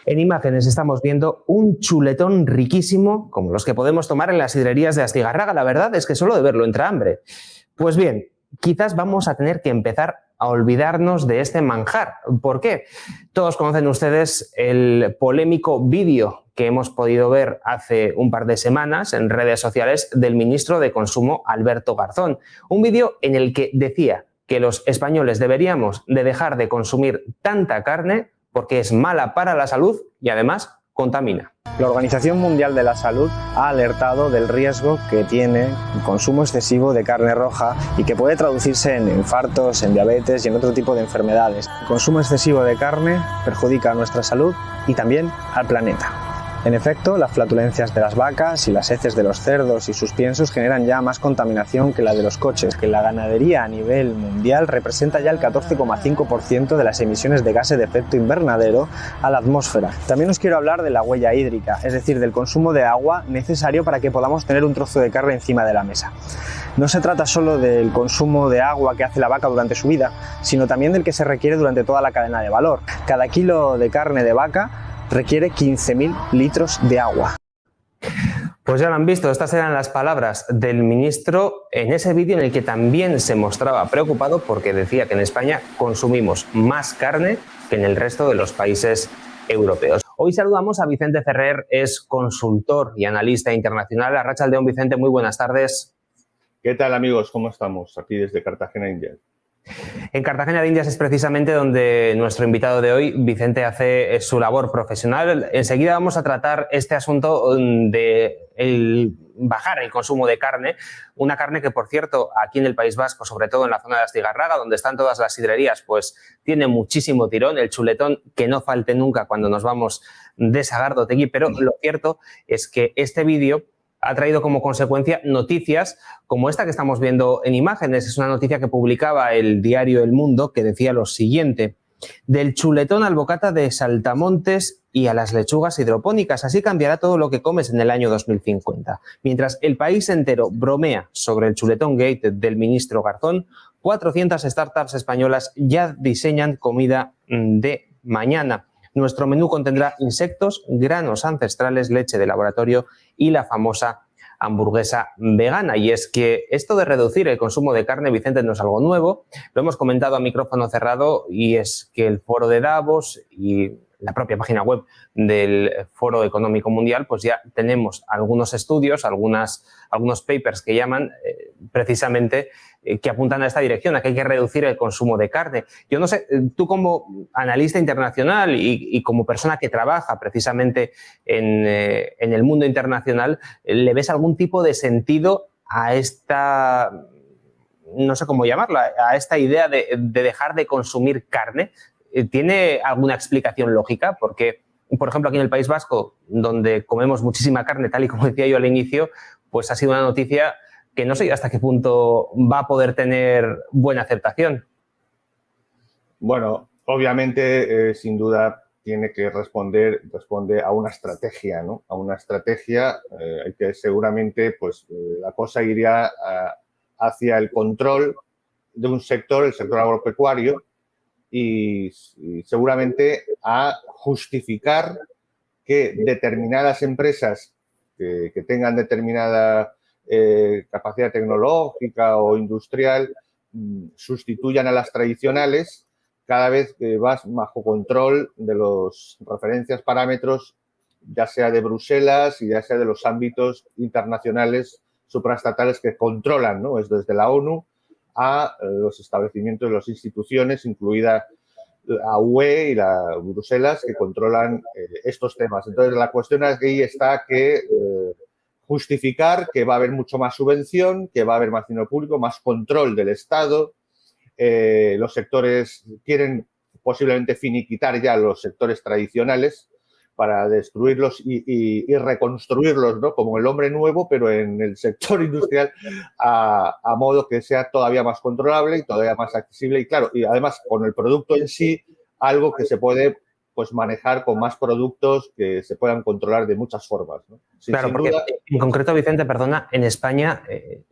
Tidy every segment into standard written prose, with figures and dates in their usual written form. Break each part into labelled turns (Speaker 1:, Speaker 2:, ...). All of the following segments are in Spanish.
Speaker 1: En imágenes estamos viendo un chuletón riquísimo, como los que podemos tomar en las sidrerías de Astigarraga. La verdad es que solo de verlo entra hambre. Pues bien, quizás vamos a tener que empezar a olvidarnos de este manjar. ¿Por qué? Todos conocen ustedes el polémico vídeo que hemos podido ver hace un par de semanas en redes sociales del ministro de Consumo, Alberto Garzón. Un vídeo en el que decía que los españoles deberíamos de dejar de consumir tanta carne porque es mala para la salud y además contamina.
Speaker 2: La Organización Mundial de la Salud ha alertado del riesgo que tiene el consumo excesivo de carne roja y que puede traducirse en infartos, en diabetes y en otro tipo de enfermedades. El consumo excesivo de carne perjudica a nuestra salud y también al planeta. En efecto, las flatulencias de las vacas y las heces de los cerdos y sus piensos generan ya más contaminación que la de los coches, que la ganadería a nivel mundial representa ya el 14,5% de las emisiones de gases de efecto invernadero a la atmósfera. También os quiero hablar de la huella hídrica, es decir, del consumo de agua necesario para que podamos tener un trozo de carne encima de la mesa. No se trata solo del consumo de agua que hace la vaca durante su vida, sino también del que se requiere durante toda la cadena de valor. Cada kilo de carne de vaca requiere 15.000 litros de agua.
Speaker 1: Pues ya lo han visto, estas eran las palabras del ministro en ese vídeo en el que también se mostraba preocupado porque decía que en España consumimos más carne que en el resto de los países europeos. Hoy saludamos a Vicente Ferrer, es consultor y analista internacional. Arratsaldeon, Vicente, muy buenas tardes.
Speaker 3: ¿Qué tal, amigos? ¿Cómo estamos? Aquí desde Cartagena, Indias.
Speaker 1: En Cartagena de Indias es precisamente donde nuestro invitado de hoy, Vicente, hace su labor profesional. Enseguida vamos a tratar este asunto de bajar el consumo de carne, una carne que, por cierto, aquí en el País Vasco, sobre todo en la zona de Astigarraga, donde están todas las sidrerías, pues tiene muchísimo tirón, el chuletón que no falte nunca cuando nos vamos de Sagardotegui, pero lo cierto es que este vídeo ha traído como consecuencia noticias como esta que estamos viendo en imágenes. Es una noticia que publicaba el diario El Mundo que decía lo siguiente: del chuletón al bocata de saltamontes y a las lechugas hidropónicas. Así cambiará todo lo que comes en el año 2050. Mientras el país entero bromea sobre el chuletón gate del ministro Garzón, 400 startups españolas ya diseñan comida de mañana. Nuestro menú contendrá insectos, granos ancestrales, leche de laboratorio y la famosa hamburguesa vegana. Y es que esto de reducir el consumo de carne, Vicente, no es algo nuevo. Lo hemos comentado a micrófono cerrado y es que el foro de Davos y la propia página web del Foro Económico Mundial, pues ya tenemos algunos estudios, algunos papers que llaman precisamente que apuntan a esta dirección, a que hay que reducir el consumo de carne. Yo no sé, tú como analista internacional y como persona que trabaja precisamente en el mundo internacional, ¿le ves algún tipo de sentido a esta, no sé cómo llamarla, a esta idea de dejar de consumir carne? ¿Tiene alguna explicación lógica? Porque, por ejemplo, aquí en el País Vasco, donde comemos muchísima carne, tal y como decía yo al inicio, pues ha sido una noticia que no sé hasta qué punto va a poder tener buena aceptación.
Speaker 3: Bueno, obviamente, sin duda, tiene que responde a una estrategia, ¿no? A una estrategia que seguramente pues, la cosa iría hacia el control de un sector, el sector agropecuario, y seguramente a justificar que determinadas empresas que tengan determinada capacidad tecnológica o industrial sustituyan a las tradicionales cada vez que vas bajo control de los referencias, parámetros, ya sea de Bruselas y ya sea de los ámbitos internacionales supraestatales que controlan, ¿no? Es desde la ONU a los establecimientos de las instituciones, incluida la UE y la Bruselas, que controlan estos temas. Entonces, la cuestión aquí está que justificar que va a haber mucho más subvención, que va a haber más dinero público, más control del Estado. Los sectores quieren posiblemente finiquitar ya los sectores tradicionales para destruirlos y reconstruirlos, ¿no? Como el hombre nuevo, pero en el sector industrial a modo que sea todavía más controlable y todavía más accesible. Y claro, y además con el producto en sí, algo que se puede pues manejar con más productos que se puedan controlar de muchas formas, ¿no? Sí,
Speaker 1: claro, porque duda, en concreto, Vicente, perdona, en España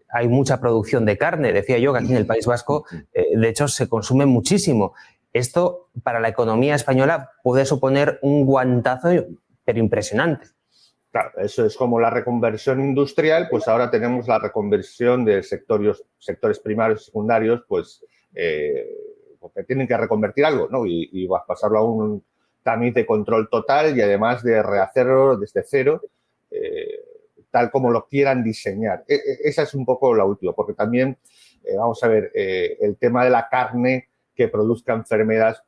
Speaker 1: hay mucha producción de carne. Decía yo que aquí en el País Vasco, de hecho, se consume muchísimo. Esto para la economía española puede suponer un guantazo, pero impresionante.
Speaker 3: Claro, eso es como la reconversión industrial, pues ahora tenemos la reconversión de sectores primarios y secundarios, pues porque tienen que reconvertir algo, ¿no? Y vas a pasarlo a un tamiz de control total y además de rehacerlo desde cero, tal como lo quieran diseñar. Esa es un poco la última, porque también, vamos a ver, el tema de la carne que produzca enfermedades,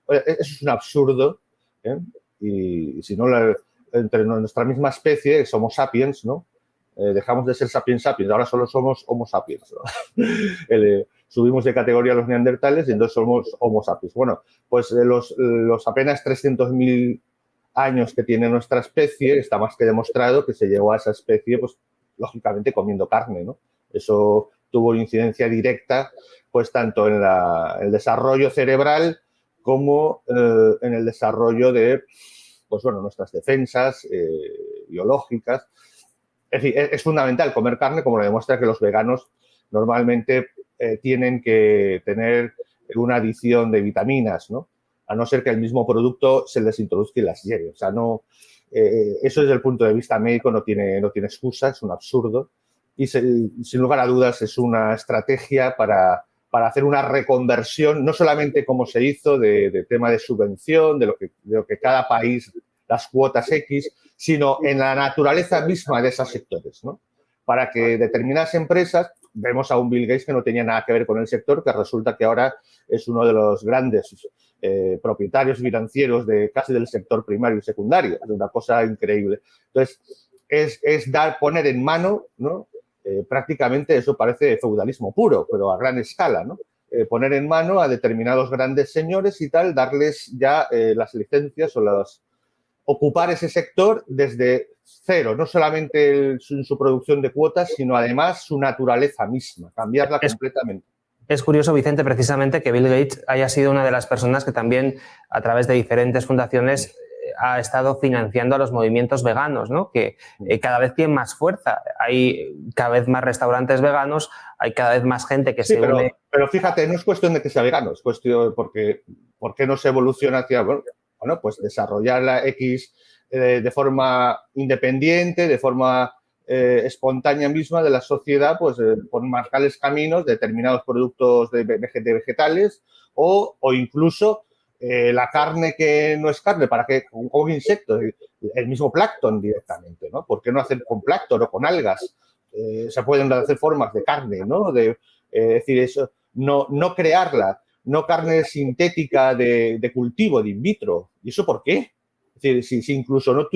Speaker 3: eso es un absurdo, ¿eh? Y si no, entre nuestra misma especie, somos sapiens, ¿no? Dejamos de ser sapiens sapiens, ahora solo somos homo sapiens, ¿no? Subimos de categoría a los neandertales y entonces somos homo sapiens. Bueno, pues los apenas 300.000 años que tiene nuestra especie, está más que demostrado que se llegó a esa especie, pues, lógicamente comiendo carne, ¿no? Eso tuvo incidencia directa, pues, tanto en el desarrollo cerebral como en el desarrollo de, pues, bueno, nuestras defensas biológicas. Es decir, es fundamental comer carne, como lo demuestra que los veganos normalmente tienen que tener una adición de vitaminas, ¿no? A no ser que el mismo producto se les introduzca y las lleve. O sea, no, eso desde el punto de vista médico no tiene excusa, es un absurdo. Y sin lugar a dudas es una estrategia para hacer una reconversión, no solamente como se hizo de tema de subvención, de lo que cada país, las cuotas X, sino en la naturaleza misma de esos sectores, ¿no? Para que determinadas empresas, vemos a un Bill Gates que no tenía nada que ver con el sector, que resulta que ahora es uno de los grandes propietarios financieros casi del sector primario y secundario. Es una cosa increíble. Entonces, es poner en mano, ¿no? Prácticamente eso parece feudalismo puro, pero a gran escala, ¿no? Poner en mano a determinados grandes señores y tal, darles ya las licencias o ocupar ese sector desde cero, no solamente en su producción de cuotas, sino además su naturaleza misma, cambiarla completamente.
Speaker 1: Es curioso, Vicente, precisamente que Bill Gates haya sido una de las personas que también, a través de diferentes fundaciones, ha estado financiando a los movimientos veganos, ¿no? Que cada vez tienen más fuerza. Hay cada vez más restaurantes veganos, hay cada vez más gente que se une.
Speaker 3: Pero fíjate, no es cuestión de que sea vegano, es cuestión porque ¿por qué no se evoluciona hacia, bueno, pues desarrollar la X de forma independiente, de forma espontánea misma de la sociedad, pues por marcarles caminos, determinados productos de vegetales o incluso la carne que no es carne, ¿para qué? Con insectos, el mismo plancton directamente, ¿no? ¿Por qué no hacer con plancton o con algas? Se pueden hacer formas de carne, ¿no? Es decir, eso, no crearla, no carne sintética de cultivo, de in vitro. ¿Y eso por qué? Es decir, si incluso no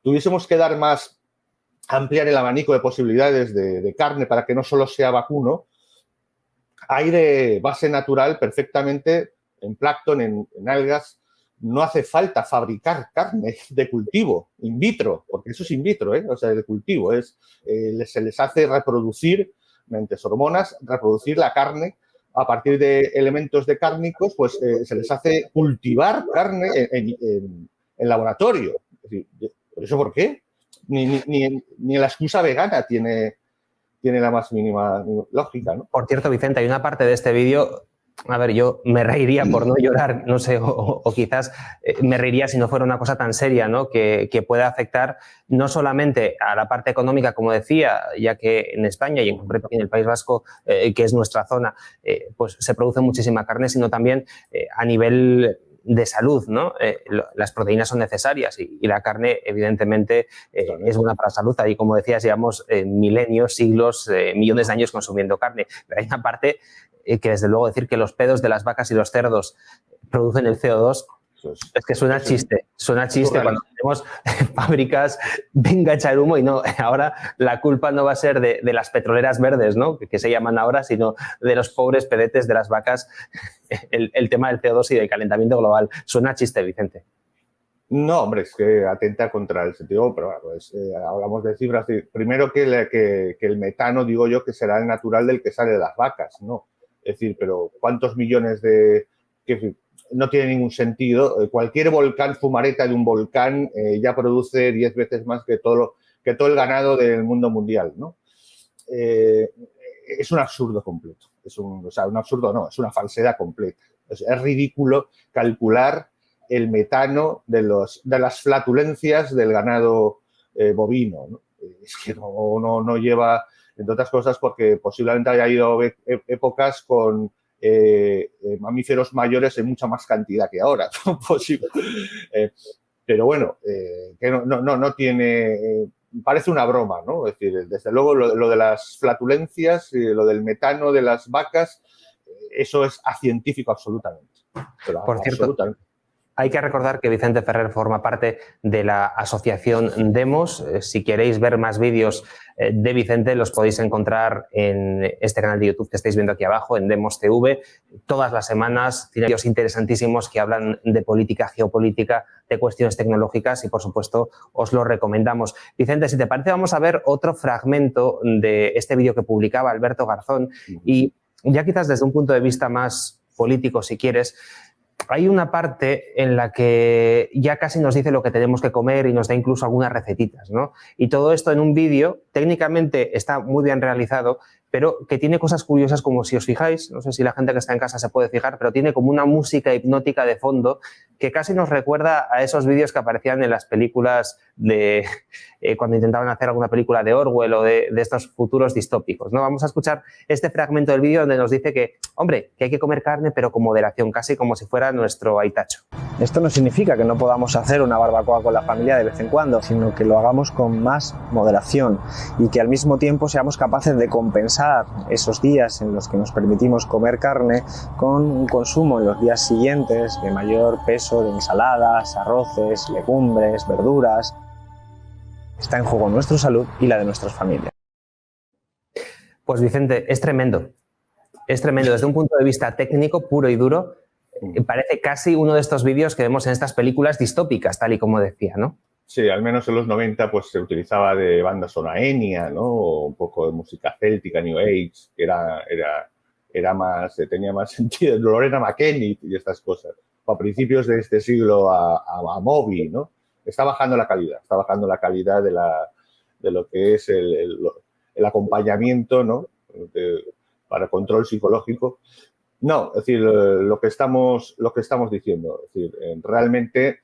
Speaker 3: tuviésemos que dar más, ampliar el abanico de posibilidades de carne para que no solo sea vacuno, hay de base natural perfectamente en plancton, en algas. No hace falta fabricar carne de cultivo, in vitro, porque eso es in vitro, o sea, de cultivo. Se les hace reproducir, mediante hormonas, reproducir la carne a partir de elementos de cárnicos, pues se les hace cultivar carne en laboratorio. Es decir, ¿por eso por qué? Ni la excusa vegana tiene la más mínima lógica, ¿no?
Speaker 1: Por cierto, Vicente, hay una parte de este vídeo, a ver, yo me reiría por no llorar, no sé, o quizás me reiría si no fuera una cosa tan seria, ¿no? Que puede afectar no solamente a la parte económica, como decía, ya que en España y en concreto en el País Vasco, que es nuestra zona, pues se produce muchísima carne, sino también a nivel de salud, ¿no? Las proteínas son necesarias y la carne, evidentemente, es buena para la salud. Ahí, como decías, llevamos milenios, siglos, millones de años consumiendo carne. Pero hay una parte que, desde luego, decir que los pedos de las vacas y los cerdos producen el CO2, es que suena chiste cuando tenemos fábricas, venga a echar humo y no, ahora la culpa no va a ser de las petroleras verdes, ¿no? Que se llaman ahora, sino de los pobres pedetes de las vacas, el tema del CO2 y del calentamiento global. Suena chiste, Vicente.
Speaker 3: No, hombre, es que atenta contra el sentido, pero pues, hablamos de cifras. Primero que el metano, digo yo, que será el natural del que sale de las vacas, ¿no? Es decir, pero ¿cuántos millones no tiene ningún sentido? Cualquier volcán, fumareta de un volcán, ya produce 10 veces más que todo el ganado del mundo mundial, ¿no? Es un absurdo completo. Un absurdo no, es una falsedad completa. Es ridículo calcular el metano de las flatulencias del ganado bovino, ¿no? Es que no lleva, entre otras cosas, porque posiblemente haya habido épocas con mamíferos mayores en mucha más cantidad que ahora, ¿no? Posible. Pero bueno, que no tiene... parece una broma, ¿no? Es decir, desde luego lo de las flatulencias, lo del metano de las vacas, eso es acientífico absolutamente. Pero
Speaker 1: Por cierto,
Speaker 3: absolutamente.
Speaker 1: hay que recordar que Vicente Ferrer forma parte de la asociación Demos. Si queréis ver más vídeos de Vicente, los podéis encontrar en este canal de YouTube que estáis viendo aquí abajo, en Demos TV. Todas las semanas tiene vídeos interesantísimos que hablan de política, geopolítica, de cuestiones tecnológicas y, por supuesto, os lo recomendamos. Vicente, si te parece, vamos a ver otro fragmento de este vídeo que publicaba Alberto Garzón y ya quizás desde un punto de vista más político, si quieres. Hay una parte en la que ya casi nos dice lo que tenemos que comer y nos da incluso algunas recetitas, ¿no? Y todo esto en un vídeo, técnicamente está muy bien realizado, pero que tiene cosas curiosas como, si os fijáis, no sé si la gente que está en casa se puede fijar, pero tiene como una música hipnótica de fondo que casi nos recuerda a esos vídeos que aparecían en las películas de cuando intentaban hacer alguna película de Orwell o de estos futuros distópicos, ¿no? Vamos a escuchar este fragmento del vídeo donde nos dice que, hombre, que hay que comer carne pero con moderación, casi como si fuera nuestro aitacho.
Speaker 2: Esto no significa que no podamos hacer una barbacoa con la familia de vez en cuando, sino que lo hagamos con más moderación y que al mismo tiempo seamos capaces de compensar esos días en los que nos permitimos comer carne con un consumo en los días siguientes de mayor peso de ensaladas, arroces, legumbres, verduras. Está en juego nuestra salud y la de nuestras familias.
Speaker 1: Pues Vicente, es tremendo. Es tremendo. Desde un punto de vista técnico, puro y duro, parece casi uno de estos vídeos que vemos en estas películas distópicas, tal y como decía, ¿no?
Speaker 3: Sí, al menos en los 90 pues se utilizaba de banda sonora Enya, ¿no? O un poco de música céltica, New Age, que era más, tenía más sentido. Lorena McKennitt y estas cosas. O a principios de este siglo a Moby, ¿no? Está bajando la calidad de lo que es el acompañamiento, ¿no? Para control psicológico. No, es decir, lo que estamos diciendo, es decir, realmente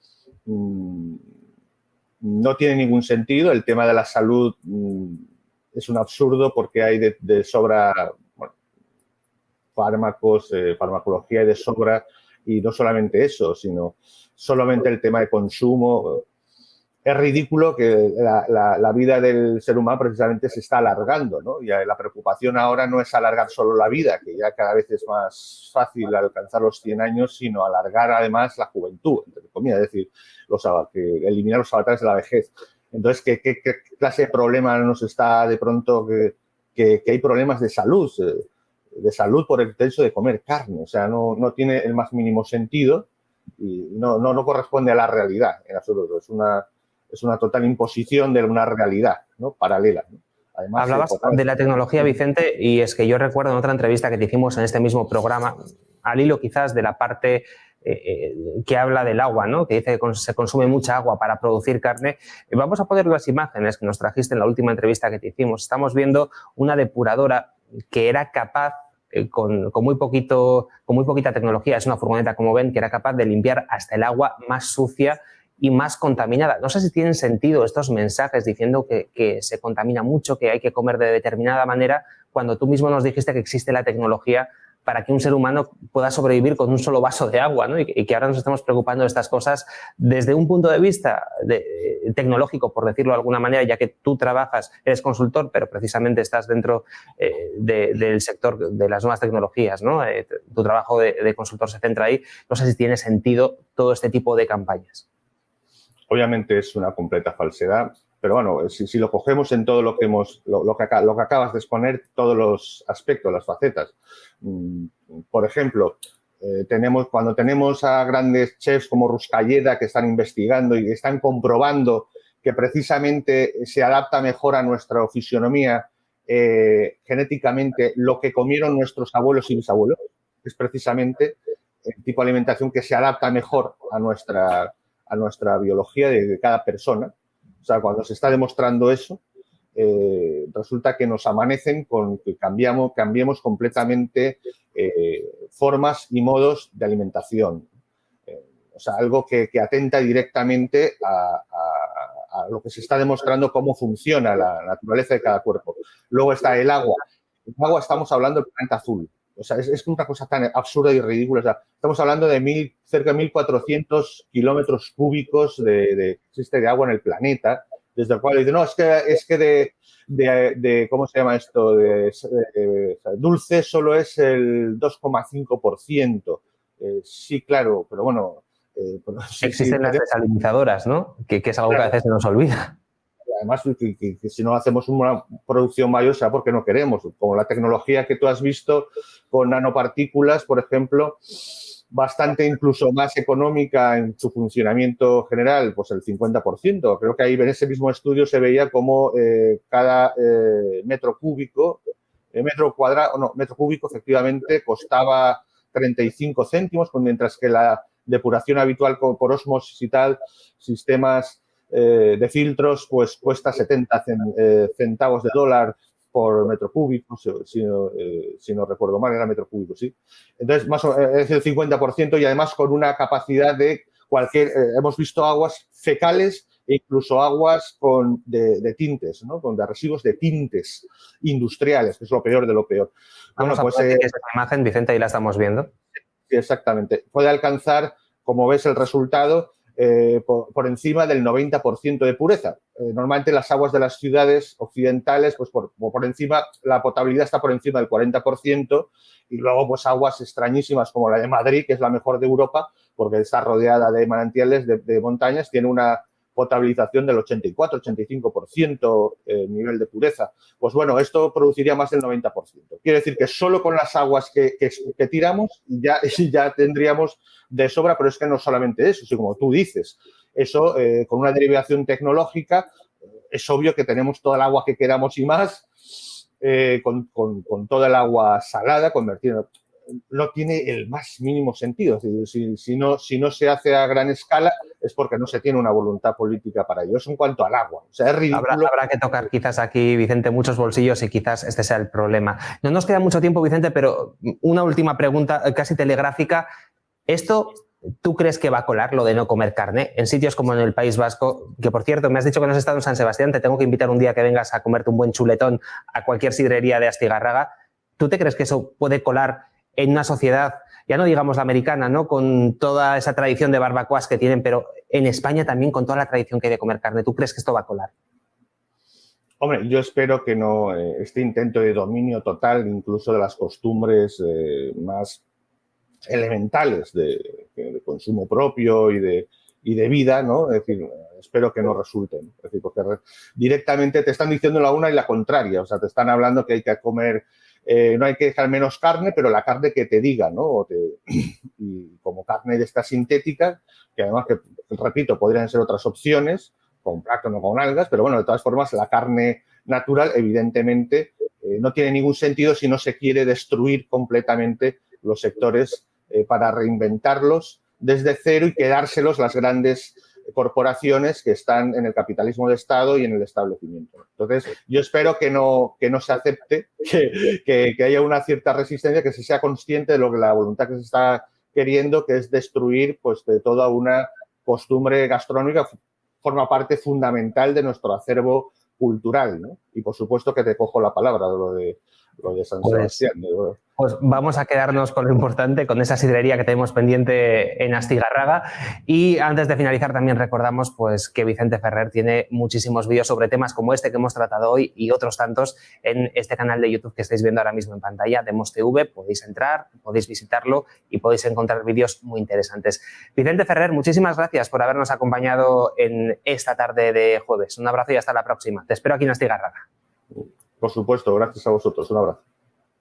Speaker 3: no tiene ningún sentido. El tema de la salud es un absurdo porque hay de sobra, bueno, fármacos, farmacología de sobra, y no solamente eso, sino solamente el tema de consumo. Es ridículo que la vida del ser humano precisamente se está alargando, ¿no? Y la preocupación ahora no es alargar solo la vida, que ya cada vez es más fácil alcanzar los 100 años, sino alargar además la juventud, entre comillas, es decir, eliminar los avatares de la vejez. Entonces, ¿qué clase de problema nos está de pronto que hay problemas de salud por el hecho de comer carne? O sea, no tiene el más mínimo sentido y no corresponde a la realidad en absoluto. Es una total imposición de una realidad, ¿no? Paralela, ¿no? Además,
Speaker 1: hablabas de la tecnología, Vicente, y es que yo recuerdo en otra entrevista que te hicimos en este mismo programa, al hilo quizás de la parte que habla del agua, ¿no? Que dice que se consume mucha agua para producir carne. Vamos a poner las imágenes que nos trajiste en la última entrevista que te hicimos. Estamos viendo una depuradora que era capaz, con muy poquita tecnología, es una furgoneta, como ven, que era capaz de limpiar hasta el agua más sucia y más contaminada. No sé si tienen sentido estos mensajes diciendo que se contamina mucho, que hay que comer de determinada manera, cuando tú mismo nos dijiste que existe la tecnología para que un ser humano pueda sobrevivir con un solo vaso de agua, ¿no? Y que ahora nos estamos preocupando de estas cosas desde un punto de vista tecnológico, por decirlo de alguna manera, ya que tú trabajas, eres consultor, pero precisamente estás dentro del sector de las nuevas tecnologías, ¿no? Tu trabajo de consultor se centra ahí. No sé si tiene sentido todo este tipo de campañas.
Speaker 3: Obviamente es una completa falsedad, pero bueno, si lo cogemos en todo lo que acabas de exponer, todos los aspectos, las facetas. Por ejemplo, cuando tenemos a grandes chefs como Ruscalleda que están investigando y están comprobando que precisamente se adapta mejor a nuestra fisionomía genéticamente lo que comieron nuestros abuelos y bisabuelos, es precisamente el tipo de alimentación que se adapta mejor a nuestra biología de cada persona. O sea, cuando se está demostrando eso, resulta que nos amanecen con que cambiemos completamente formas y modos de alimentación. O sea, algo que atenta directamente a lo que se está demostrando cómo funciona la naturaleza de cada cuerpo. Luego está el agua. El agua, estamos hablando del planeta azul. O sea, es una cosa tan absurda y ridícula. O sea, estamos hablando de cerca de 1.400 kilómetros cúbicos de agua en el planeta, desde el cual dicen, no, es que de ¿cómo se llama esto? Dulce solo es el 2,5%. Sí, claro, pero bueno.
Speaker 1: Existen las desalinizadoras, ¿no? Que es algo, claro, que a veces se nos olvida.
Speaker 3: Además, que si no hacemos una producción mayor será porque no queremos. Como la tecnología que tú has visto con nanopartículas, por ejemplo, bastante incluso más económica en su funcionamiento general, pues el 50%. Creo que ahí en ese mismo estudio se veía como cada metro cúbico efectivamente costaba 35 céntimos, mientras que la depuración habitual por ósmosis y tal, sistemas de filtros, pues cuesta 70 centavos de dólar por metro cúbico, si no recuerdo mal, era metro cúbico, sí. Entonces, es el 50% y además con una capacidad de hemos visto aguas fecales e incluso aguas de tintes, ¿no? De residuos de tintes industriales, que es lo peor de lo peor.
Speaker 1: Vamos a poner esta imagen, Vicente, ahí la estamos viendo.
Speaker 3: Sí, exactamente. Puede alcanzar, como ves el resultado, por encima del 90% de pureza. Normalmente las aguas de las ciudades occidentales, pues por encima, la potabilidad está por encima del 40% y luego pues aguas extrañísimas como la de Madrid, que es la mejor de Europa, porque está rodeada de manantiales, de montañas, tiene una potabilización del 84-85% nivel de pureza. Pues bueno, esto produciría más del 90%. Quiere decir que solo con las aguas que tiramos ya tendríamos de sobra, pero es que no solamente eso, sino como tú dices, eso con una derivación tecnológica es obvio que tenemos toda el agua que queramos y más, con toda el agua salada, convertida. No tiene el más mínimo sentido. Si no se hace a gran escala es porque no se tiene una voluntad política para ello. Eso en cuanto al agua. O sea, es ridículo.
Speaker 1: Habrá que tocar quizás aquí, Vicente, muchos bolsillos y quizás este sea el problema. No nos queda mucho tiempo, Vicente, pero una última pregunta casi telegráfica. ¿Esto tú crees que va a colar, lo de no comer carne, en sitios como en el País Vasco? Que, por cierto, me has dicho que no has estado en San Sebastián, te tengo que invitar un día que vengas a comerte un buen chuletón a cualquier sidrería de Astigarraga. ¿Tú te crees que eso puede colar en una sociedad, ya no digamos la americana, ¿no?, con toda esa tradición de barbacoas que tienen, pero en España también con toda la tradición que hay de comer carne? ¿Tú crees que esto va a colar?
Speaker 3: Hombre, yo espero que no, este intento de dominio total, incluso de las costumbres más elementales de consumo propio y de vida, ¿no? Es decir, espero que no resulten. Es decir, porque directamente te están diciendo la una y la contraria. O sea, te están hablando que hay que comer, no hay que dejar menos carne, pero la carne que te diga, ¿no? Y como carne de esta sintética, que además, que repito, podrían ser otras opciones, con plátano o con algas, pero bueno, de todas formas, la carne natural, evidentemente, no tiene ningún sentido si no se quiere destruir completamente los sectores para reinventarlos desde cero y quedárselos las grandes corporaciones que están en el capitalismo de Estado y en el establecimiento. Entonces, yo espero que no se acepte, que haya una cierta resistencia, que se sea consciente de la voluntad que se está queriendo, que es destruir pues de toda una costumbre gastronómica, forma parte fundamental de nuestro acervo cultural, ¿no? Y por supuesto que te cojo la palabra de lo de San Sebastián.
Speaker 1: Pues vamos a quedarnos con lo importante, con esa sidrería que tenemos pendiente en Astigarraga. Y antes de finalizar también recordamos pues que Vicente Ferrer tiene muchísimos vídeos sobre temas como este que hemos tratado hoy y otros tantos en este canal de YouTube que estáis viendo ahora mismo en pantalla, Demos TV. Podéis entrar, podéis visitarlo y podéis encontrar vídeos muy interesantes. Vicente Ferrer, muchísimas gracias por habernos acompañado en esta tarde de jueves. Un abrazo y hasta la próxima. Te espero aquí en Astigarraga.
Speaker 3: Por supuesto, gracias a vosotros. Un abrazo.